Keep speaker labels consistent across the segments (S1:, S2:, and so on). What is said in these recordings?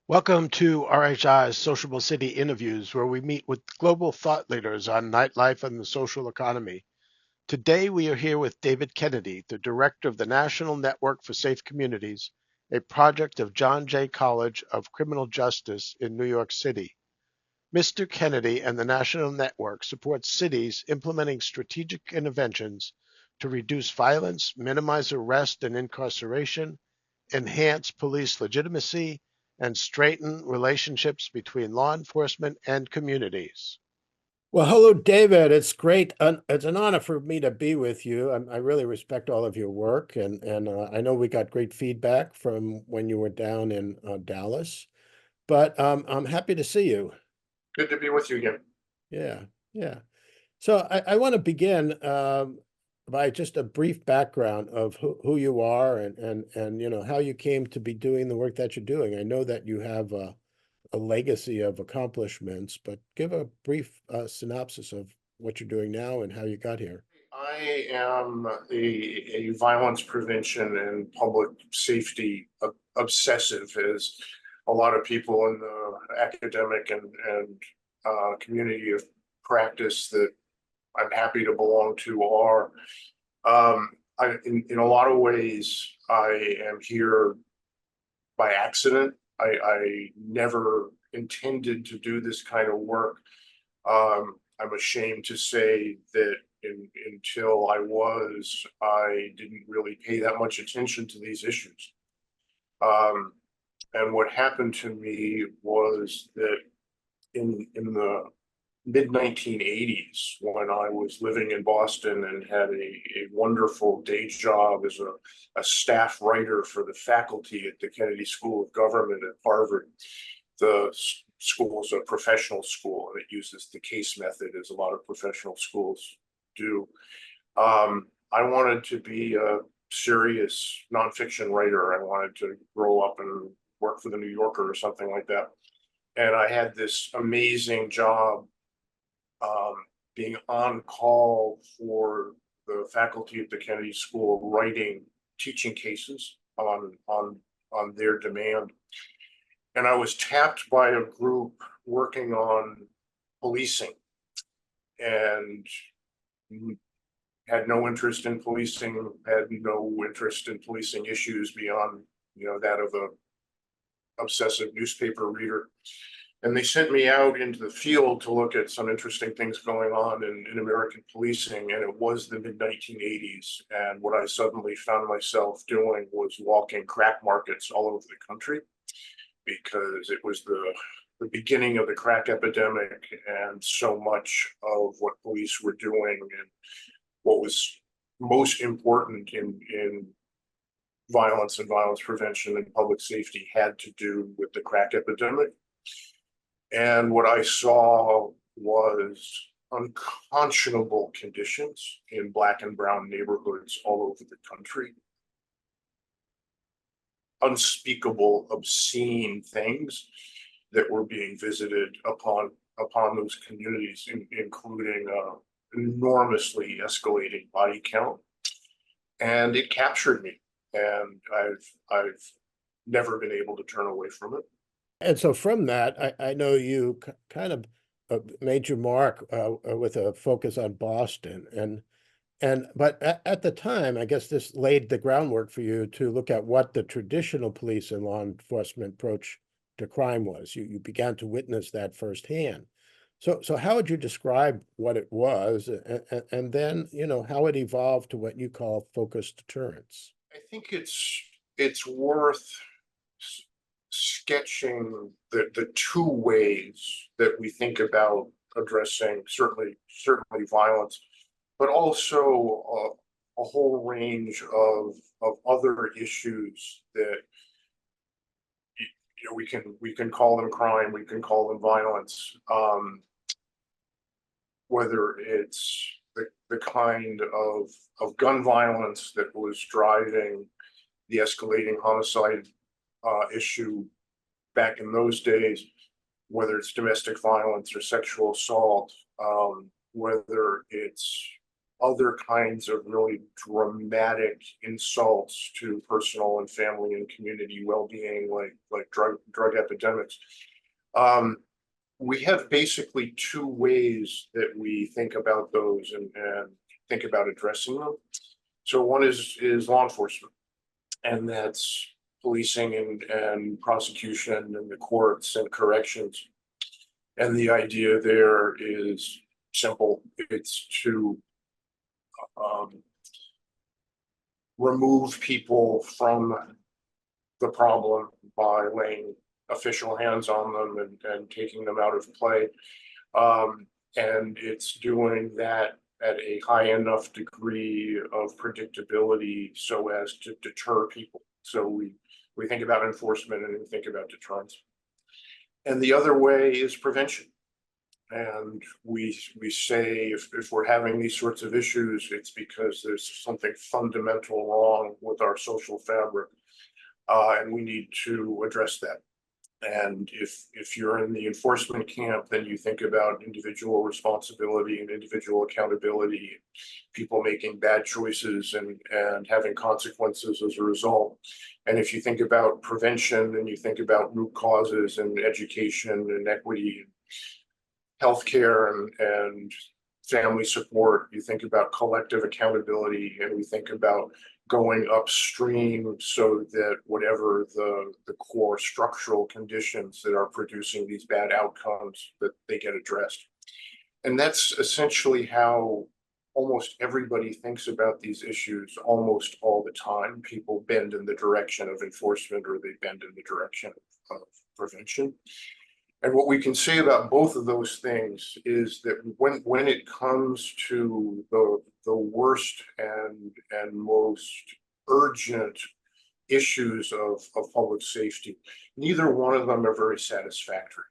S1: Welcome to RHI's Sociable City Interviews, where we meet with global thought leaders on nightlife and the social economy. Today, we are here with David Kennedy, the director of the National Network for Safe Communities, a project of John Jay College of Criminal Justice in New York City. Mr. Kennedy and the National Network support cities implementing strategic interventions to reduce violence, minimize arrest and incarceration, enhance police legitimacy, and strengthen relationships between law enforcement and communities.
S2: Well, hello, David. It's great. It's an honor for me to be with you. I really respect all of your work, and I know we got great feedback from when you were down in Dallas. But I'm happy to see you.
S3: Good to be with you again.
S2: Yeah, yeah. So I want to begin by just a brief background of who you are and how you came to be doing the work that you're doing. I know that you have a legacy of accomplishments, but give a brief synopsis of what you're doing now and how you got here.
S3: I am a violence prevention and public safety obsessive, as a lot of people in the academic and community of practice that I'm happy to belong to are. In a lot of ways, I am here by accident. I never intended to do this kind of work. I'm ashamed to say that until I didn't really pay that much attention to these issues. Um, and what happened to me was that in the mid 1980s, when I was living in Boston and had a wonderful day job as a staff writer for the faculty at the Kennedy School of Government at Harvard. The school is a professional school, and it uses the case method, as a lot of professional schools do. I wanted to be a serious nonfiction writer. I wanted to grow up and work for the New Yorker or something like that. And I had this amazing job, um, being on call for the faculty at the Kennedy School, writing teaching cases on their demand. And I was tapped by a group working on policing, and had no interest in policing, had no interest in policing issues beyond, that of a obsessive newspaper reader. And they sent me out into the field to look at some interesting things going on in American policing. And it was the mid 1980s. And what I suddenly found myself doing was walking crack markets all over the country, because it was the beginning of the crack epidemic, and so much of what police were doing and what was most important in violence and violence prevention and public safety had to do with the crack epidemic. And what I saw was unconscionable conditions in Black and brown neighborhoods all over the country. Unspeakable, obscene things that were being visited upon those communities, including enormously escalating body count. And it captured me, and I've never been able to turn away from it.
S2: And so from that, I know you kind of made your mark with a focus on Boston. But at the time, I guess this laid the groundwork for you to look at what the traditional police and law enforcement approach to crime was. You began to witness that firsthand. So how would you describe what it was, and then how it evolved to what you call focused deterrence?
S3: I think it's worth sketching the two ways that we think about addressing certainly violence, but also a whole range of other issues that we can call them crime, we can call them violence, whether it's the kind of gun violence that was driving the escalating homicide issue back in those days, whether it's domestic violence or sexual assault, whether it's other kinds of really dramatic insults to personal and family and community well-being, like drug epidemics. We have basically two ways that we think about those and think about addressing them. So one is law enforcement, and that's policing and prosecution and the courts and corrections. And the idea there is simple. It's to remove people from the problem by laying official hands on them and taking them out of play. And it's doing that at a high enough degree of predictability so as to deter people. So we think about enforcement and we think about deterrence. And the other way is prevention. And we say if we're having these sorts of issues, it's because there's something fundamental wrong with our social fabric, and we need to address that. And if you're in the enforcement camp, then you think about individual responsibility and individual accountability, people making bad choices and having consequences as a result. And if you think about prevention, then you think about root causes and education and equity, healthcare and family support. You think about collective accountability, and we think about going upstream so that whatever the core structural conditions that are producing these bad outcomes, that they get addressed. And that's essentially how almost everybody thinks about these issues almost all the time. People bend in the direction of enforcement or they bend in the direction of prevention. And what we can say about both of those things is that when it comes to the worst and most urgent issues of public safety, neither one of them are very satisfactory.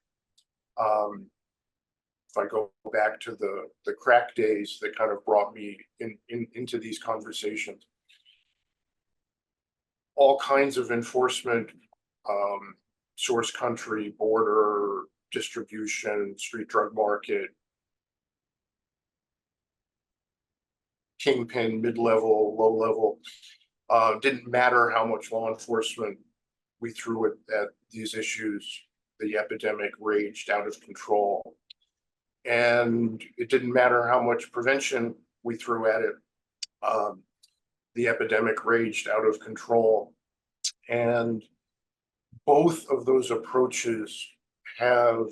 S3: If I go back to the crack days that kind of brought me into these conversations, all kinds of enforcement, source country, border, distribution, street drug market, kingpin, mid-level, low-level. Didn't matter how much law enforcement we threw at these issues, the epidemic raged out of control. And it didn't matter how much prevention we threw at it, the epidemic raged out of control. And both of those approaches have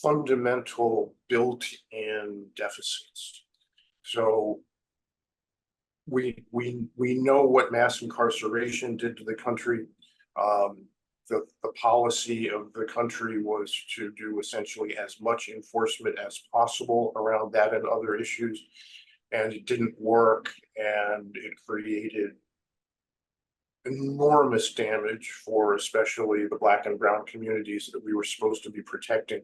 S3: fundamental built-in deficits. So we know what mass incarceration did to the country. The policy of the country was to do essentially as much enforcement as possible around that and other issues, and it didn't work, and it created enormous damage for especially the Black and brown communities that we were supposed to be protecting.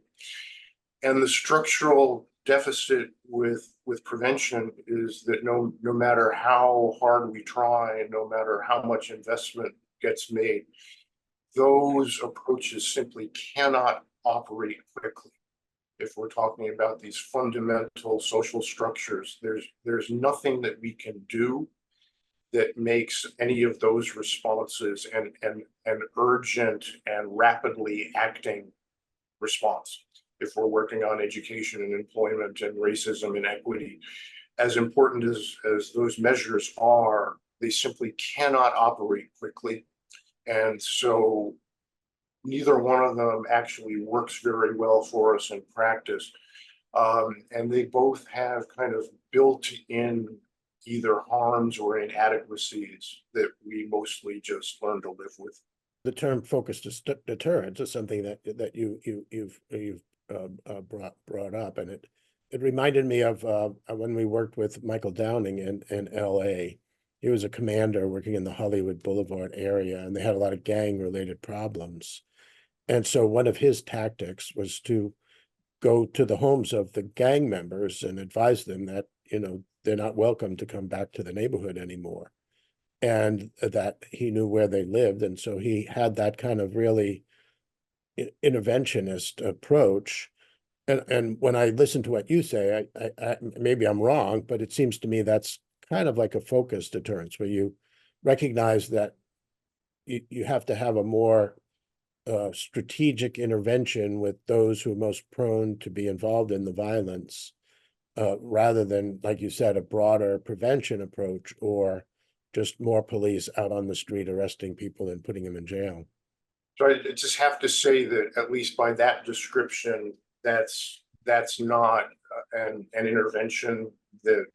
S3: And the structural deficit with prevention is that no matter how hard we try, no matter how much investment gets made, those approaches simply cannot operate quickly. If we're talking about these fundamental social structures, there's nothing that we can do that makes any of those responses an urgent and rapidly acting response. If we're working on education and employment and racism and equity, as important as those measures are, they simply cannot operate quickly. And so neither one of them actually works very well for us in practice. And they both have kind of built-in either harms or inadequacies that we mostly just learn to live with.
S2: The term focused deterrence is something that you've brought up, and it reminded me of when we worked with Michael Downing in L.A. He was a commander working in the Hollywood Boulevard area, and they had a lot of gang-related problems. And so one of his tactics was to go to the homes of the gang members and advise them that, they're not welcome to come back to the neighborhood anymore, and that he knew where they lived. And so he had that kind of really interventionist approach. And when I listen to what you say, maybe I'm wrong, but it seems to me that's kind of like a focus deterrence where you recognize that you have to have a more strategic intervention with those who are most prone to be involved in the violence, rather than, like you said, a broader prevention approach or just more police out on the street arresting people and putting them in jail.
S3: So I just have to say that at least by that description, that's not an intervention that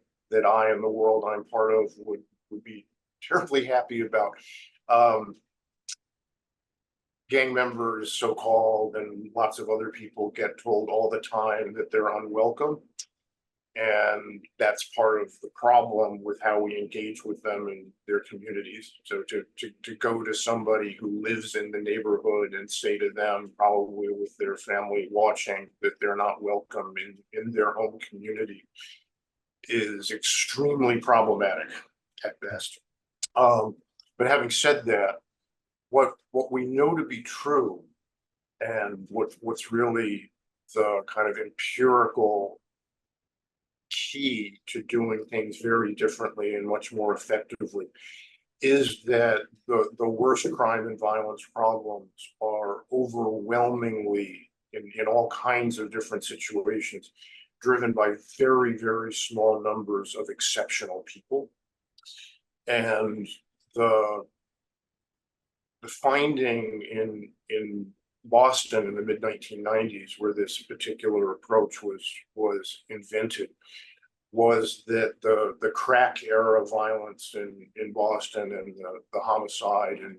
S3: I and the world I'm part of would be terribly happy about. Um, Gang members, so-called, and lots of other people get told all the time that they're unwelcome. And that's part of the problem with how we engage with them in their communities. So to go to somebody who lives in the neighborhood and say to them, probably with their family watching, that they're not welcome in their home community is extremely problematic at best. But having said that, what we know to be true, and what's really the kind of empirical key to doing things very differently and much more effectively, is that the worst crime and violence problems are overwhelmingly in all kinds of different situations driven by very, very small numbers of exceptional people. And the finding in Boston in the mid 1990s, where this particular approach was invented, was that the crack era violence in Boston and the homicide and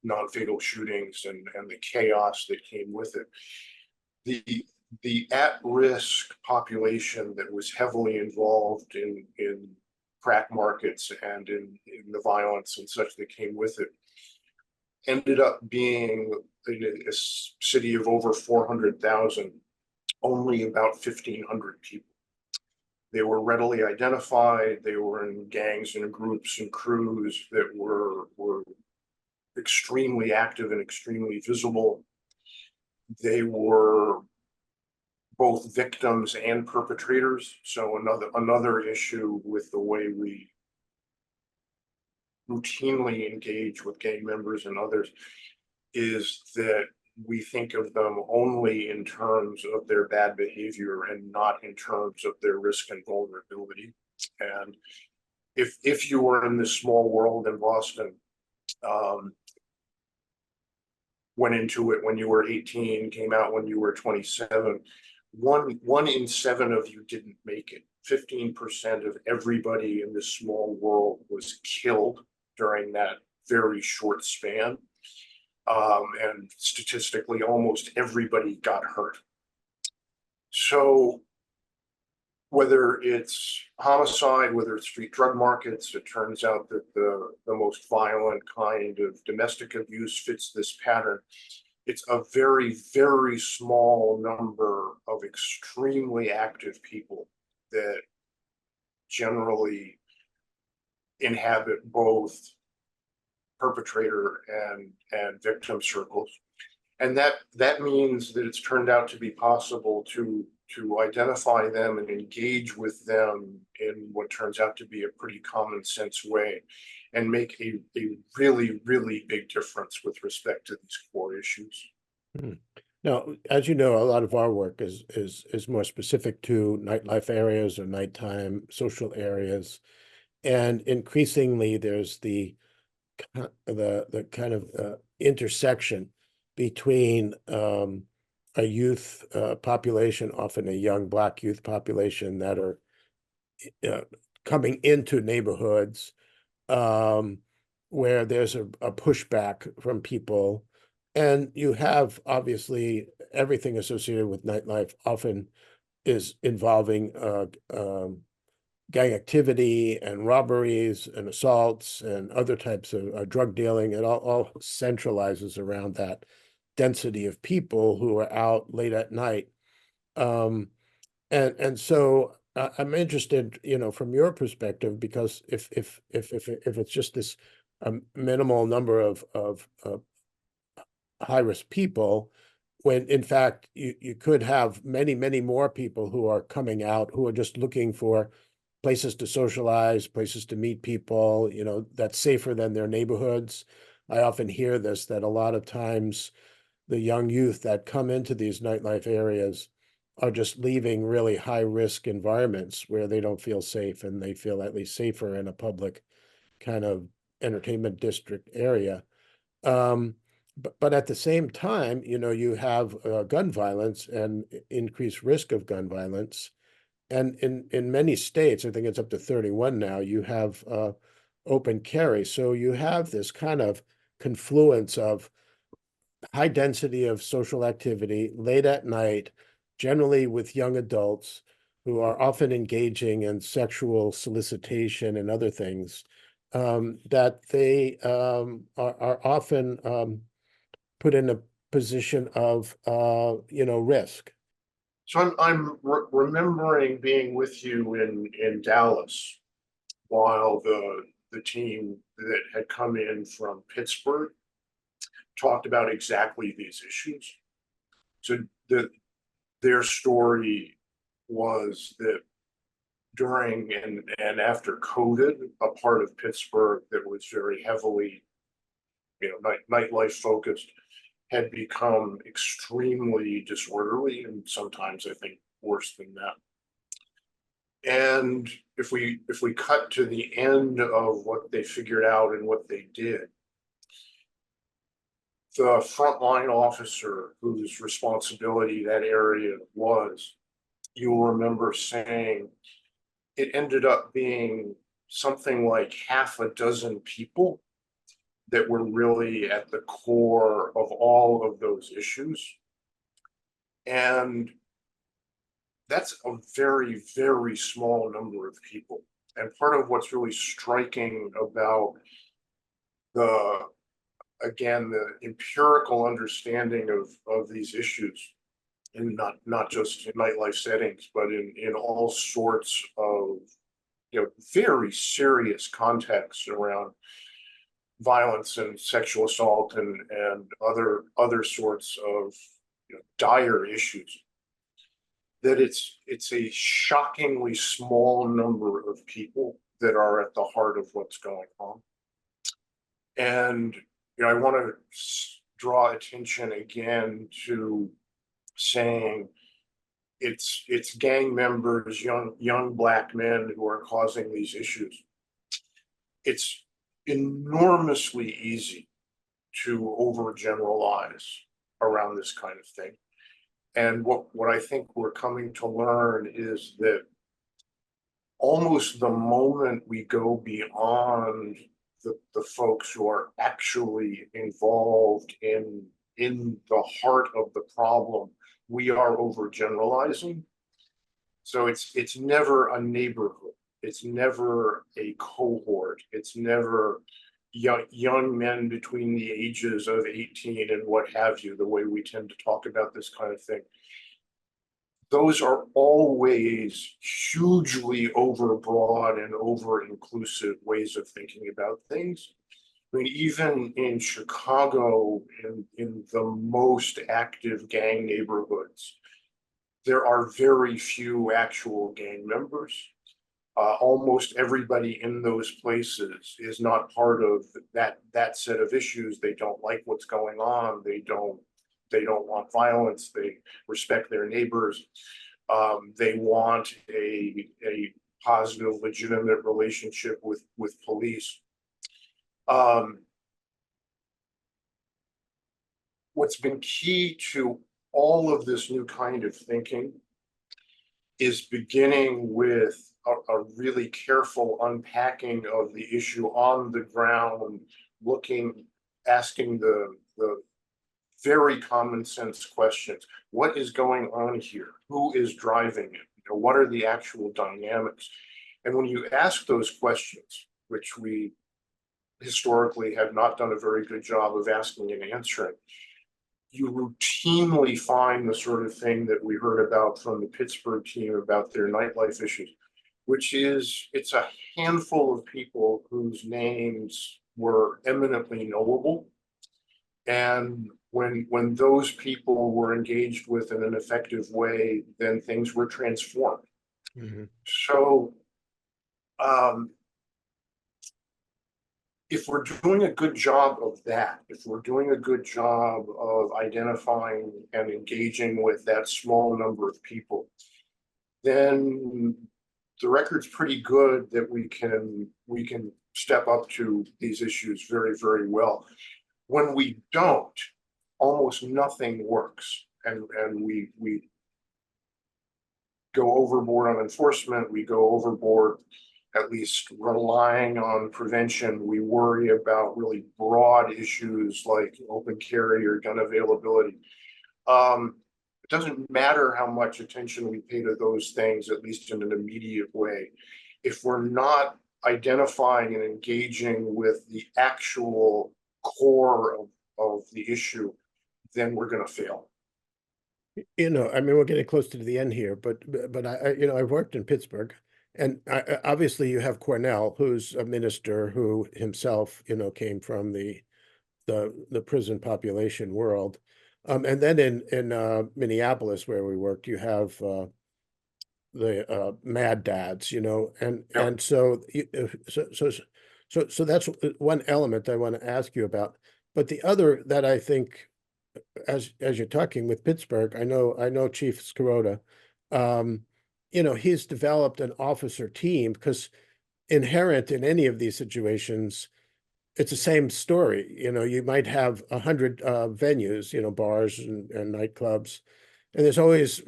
S3: non-fatal shootings and the chaos that came with it, the at-risk population that was heavily involved in crack markets and in the violence and such that came with it ended up being in a city of over 400,000, only about 1,500 people. They were readily identified. They were in gangs and groups and crews that were extremely active and extremely visible. They were both victims and perpetrators. So another issue with the way we routinely engage with gang members and others is that we think of them only in terms of their bad behavior and not in terms of their risk and vulnerability. And if you were in this small world in Boston, went into it when you were 18, came out when you were 27, one in seven of you didn't make it. 15% of everybody in this small world was killed during that very short span. And statistically, almost everybody got hurt. So whether it's homicide, whether it's street drug markets, it turns out that the most violent kind of domestic abuse fits this pattern. It's a very, very small number of extremely active people that generally inhabit both perpetrator and victim circles. And that means that it's turned out to be possible to identify them and engage with them in what turns out to be a pretty common sense way and make a really, really big difference with respect to these core issues.
S2: Hmm. Now, as you know, a lot of our work is more specific to nightlife areas or nighttime social areas. And increasingly there's the kind of intersection between a youth population, often a young Black youth population that are coming into neighborhoods where there's a pushback from people. And you have obviously everything associated with nightlife often is involving gang activity and robberies and assaults and other types of drug dealing. It all centralizes around that density of people who are out late at night. And so I'm interested, from your perspective, because if it's just this minimal number of high risk people, when in fact you could have many more people who are coming out who are just looking for places to socialize, places to meet people, that's safer than their neighborhoods. I often hear this, that a lot of times the young youth that come into these nightlife areas are just leaving really high risk environments where they don't feel safe, and they feel at least safer in a public kind of entertainment district area. Um, but at the same time, you have gun violence and increased risk of gun violence. And in many states, I think it's up to 31 now, you have open carry. So you have this kind of confluence of high density of social activity late at night, generally with young adults who are often engaging in sexual solicitation and other things, that they are often put in a position of risk.
S3: So I'm remembering being with you in Dallas while the team that had come in from Pittsburgh talked about exactly these issues. So their story was that during and after COVID, a part of Pittsburgh that was very heavily, nightlife focused, had become extremely disorderly, and sometimes I think worse than that. And if we cut to the end of what they figured out and what they did, the frontline officer whose responsibility that area was, you'll remember saying it ended up being something like half a dozen people that were really at the core of all of those issues. And that's a very, very small number of people. And part of what's really striking about the empirical understanding of these issues, and not just in nightlife settings, but in all sorts of very serious contexts around violence and sexual assault and other sorts of dire issues, that it's a shockingly small number of people that are at the heart of what's going on. And I want to draw attention again to saying it's gang members, young Black men who are causing these issues. It's enormously easy to overgeneralize around this kind of thing. And what I think we're coming to learn is that almost the moment we go beyond the folks who are actually involved in the heart of the problem, we are overgeneralizing. So it's never a neighborhood, it's never a cohort, it's never young men between the ages of 18 and what have you, the way we tend to talk about this kind of thing. Those are always hugely overbroad and over-inclusive ways of thinking about things. I mean, even in Chicago, in the most active gang neighborhoods, there are very few actual gang members. Almost everybody in those places is not part of that set of issues. They don't like what's going on. They don't want violence. They respect their neighbors. They want a positive, legitimate relationship with police. What's been key to all of this new kind of thinking is beginning with a really careful unpacking of the issue on the ground, asking the very common sense questions. What is going on here? Who is driving it? What are the actual dynamics? And when you ask those questions, which we historically have not done a very good job of asking and answering, you routinely find the sort of thing that we heard about from the Pittsburgh team about their nightlife issues, which is it's a handful of people whose names were eminently knowable. And when those people were engaged with in an effective way, then things were transformed.
S2: Mhm.
S3: So if we're doing a good job of that, if we're doing a good job of identifying and engaging with that small number of people, then the record's pretty good that we can step up to these issues very, very well. When we don't, almost nothing works, and we go overboard on enforcement, we go overboard at least relying on prevention. We worry about really broad issues like open carry or gun availability. It doesn't matter how much attention we pay to those things, at least in an immediate way. If we're not identifying and engaging with the actual core of the issue, then we're going to fail.
S2: I mean, we're getting close to the end here, but I've worked in Pittsburgh, and obviously you have Cornell, who's a minister who himself, came from the prison population world, and then in Minneapolis, where we worked, you have the Mad Dads, and
S3: Yeah.
S2: so that's one element I want to ask you about, but the other that I think as you're talking with Pittsburgh, I know Chief Scarota, he's developed an officer team because inherent in any of these situations, it's the same story. You might have 100 venues, bars and nightclubs, and there's always,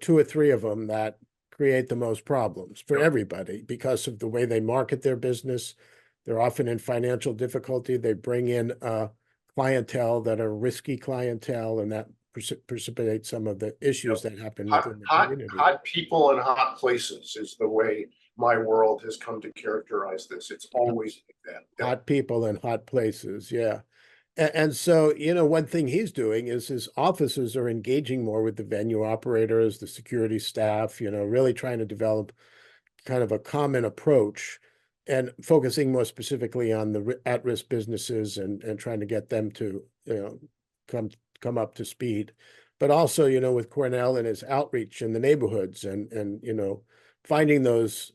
S2: two or three of them that create the most problems for
S3: Yeah.
S2: everybody because of the way they market their business. They're often in financial difficulty. They bring in clientele that are risky clientele, and that precipitates some of the issues that happen
S3: Hot,
S2: within the
S3: hot,
S2: community.
S3: hot people and hot places is the way my world has come to characterize this. It's always like that. Yeah.
S2: Hot people in hot places, yeah. And so, one thing he's doing is his officers are engaging more with the venue operators, the security staff, really trying to develop kind of a common approach and focusing more specifically on the at-risk businesses and trying to get them to, come come up to speed. But also, with Cornell and his outreach in the neighborhoods and finding those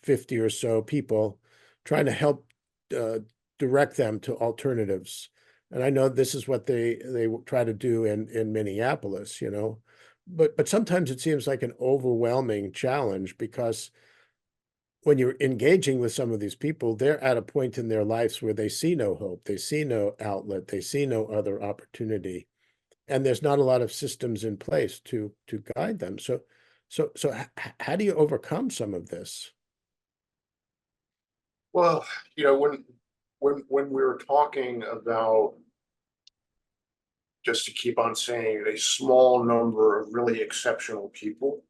S2: 50 or so people, trying to help uh, direct them to alternatives. And I know this is what they try to do in Minneapolis, but sometimes it seems like an overwhelming challenge because when you're engaging with some of these people, they're at a point in their lives where they see no hope, they see no outlet, they see no other opportunity, and there's not a lot of systems in place to guide them. So how do you overcome some of this?
S3: Well, when we were talking about, just to keep on saying it, a small number of really exceptional people,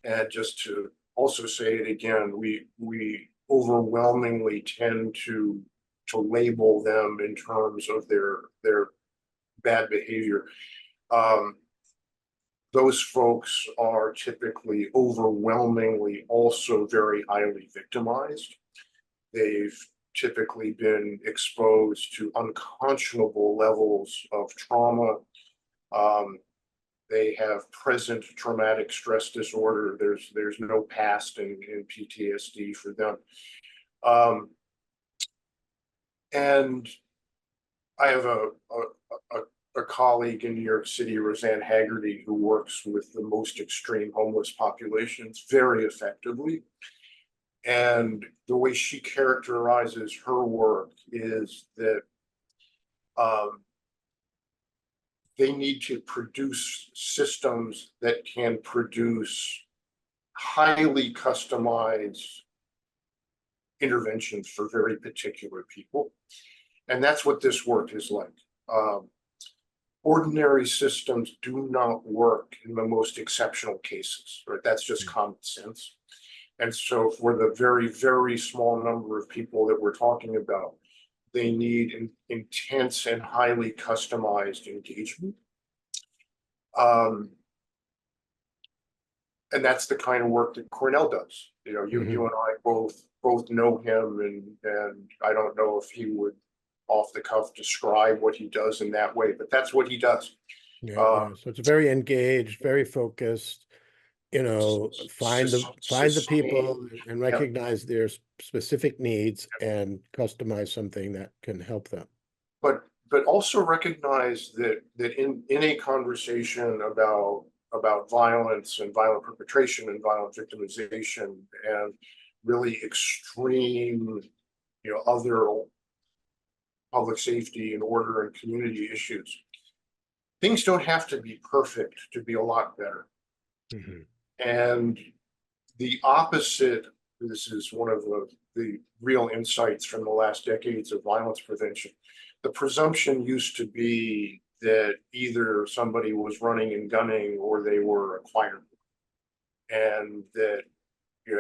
S3: and just to also say it again, we overwhelmingly tend to label them in terms of their bad behavior. Um, those folks are typically overwhelmingly also very highly victimized. They've typically been exposed to unconscionable levels of trauma. Um, they have present traumatic stress disorder. There's no past in PTSD for them. And I have a colleague in New York City, Roseanne Haggerty, who works with the most extreme homeless populations very effectively. And the way she characterizes her work is that um, they need to produce systems that can produce highly customized interventions for very particular people. And that's what this work is like. Um, Ordinary systems do not work in the most exceptional cases, right? That's just common sense. And so for the very, very small number of people that we're talking about, they need intense and highly customized engagement. Um, and that's the kind of work that Cornell does. You
S2: Mhm.
S3: and I both know him, and I don't know if he would off the cuff describe what he does in that way, but that's what he does.
S2: Yeah,
S3: Uh,
S2: yeah. So it's very engaged, very focused, find the
S3: sustain,
S2: people and
S3: yeah,
S2: recognize their specific needs and customize something that can help them.
S3: but also recognize that in a conversation about violence and violent perpetration and violent victimization and really extreme, other public safety and order and community issues, things don't have to be perfect to be a lot better.
S2: Mhm.
S3: And the opposite, this is one of the real insights from the last decades of violence prevention. The presumption used to be that either somebody was running and gunning or they were acquired, and that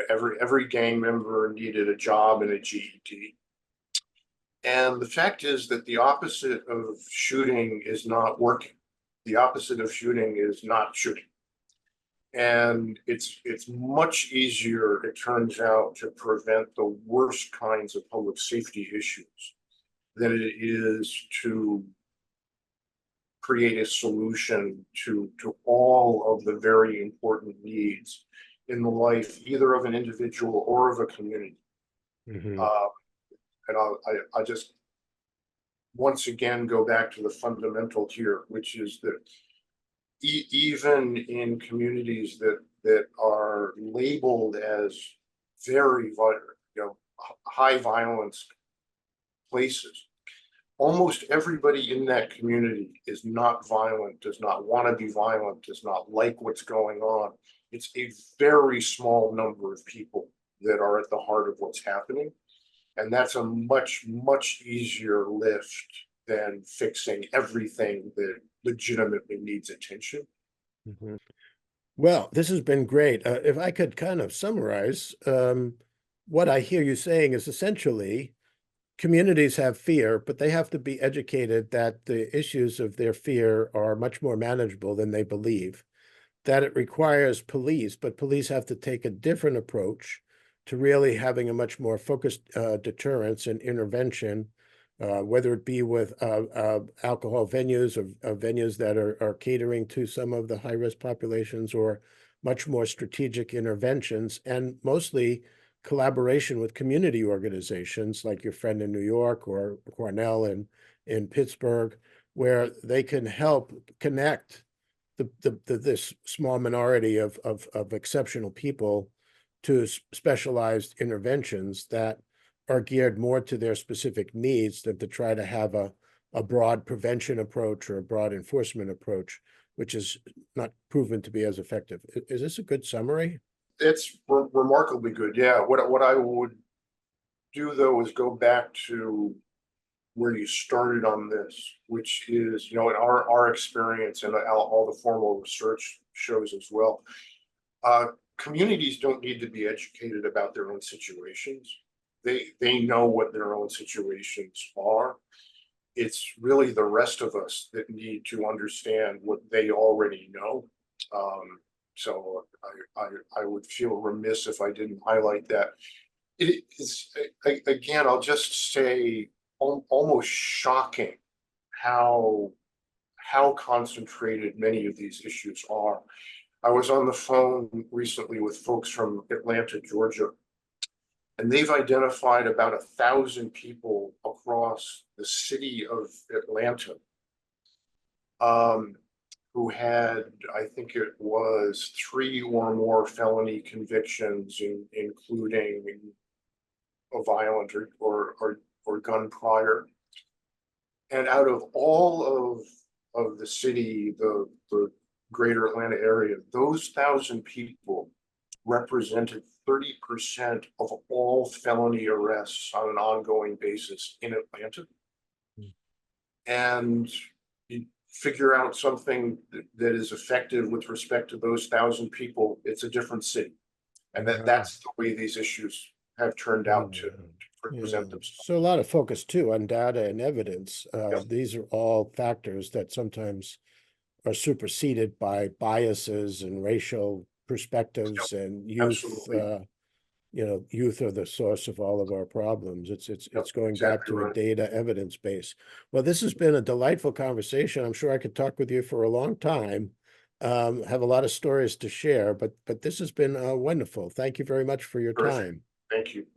S3: every gang member needed a job and a GED. And the fact is that the opposite of shooting is not working. The opposite of shooting is not shooting. And it's much easier, it turns out, to prevent the worst kinds of public safety issues than it is to create a solution to all of the very important needs in the life either of an individual or of a community.
S2: Mhm.
S3: Uh, and I just once again go back to the fundamental here, which is that even in communities that are labeled as very high violence places, almost everybody in that community is not violent, does not want to be violent, does not like what's going on. It's a very small number of people that are at the heart of what's happening. And that's a much easier lift than fixing everything that legitimately needs attention.
S2: Mhm. Well, this has been great. If I could kind of summarize, what I hear you saying is essentially communities have fear, but they have to be educated that the issues of their fear are much more manageable than they believe, that it requires police, but police have to take a different approach to really having a much more focused deterrence and intervention, whether it be with alcohol venues or venues that are catering to some of the high-risk populations, or much more strategic interventions, and mostly collaboration with community organizations like your friend in New York or Cornell in Pittsburgh, where they can help connect this small minority of exceptional people to specialized interventions that are geared more to their specific needs than to try to have a broad prevention approach or a broad enforcement approach, which is not proven to be as effective. Is this a good summary?
S3: It's remarkably good. Yeah. What I would do though is go back to where you started on this, which is, in our experience and all the formal research shows as well, communities don't need to be educated about their own situations. They know what their own situations are. It's really the rest of us that need to understand what they already know. Um, so I would feel remiss if I didn't highlight that. It is, again, I'll just say almost shocking how concentrated many of these issues are. I was on the phone recently with folks from Atlanta, Georgia, and they've identified about 1,000 people across the city of Atlanta, um, who had, I think it was 3 or more felony convictions, including a violent or gun prior. And out of all of the city, the greater Atlanta area, those 1,000 people represented 30% of all felony arrests on an ongoing basis in Atlanta. And you figure out something that is effective with respect to those 1,000 people, it's a different city. And
S2: Wow.
S3: that's the way these issues have turned out to
S2: Yeah.
S3: present themselves.
S2: So a lot of focus too on data and evidence.
S3: Yep.
S2: These are all factors that sometimes are superseded by biases and racial perspectives
S3: Yep.
S2: and youth
S3: Absolutely.
S2: youth are the source of all of our problems. It's
S3: Yep,
S2: going back
S3: exactly
S2: to a
S3: right.
S2: data evidence base. Well, this has been a delightful conversation. I'm sure I could talk with you for a long time. Have a lot of stories to share, but this has been wonderful. Thank you very much for your
S3: Terrific.
S2: time.
S3: Thank you.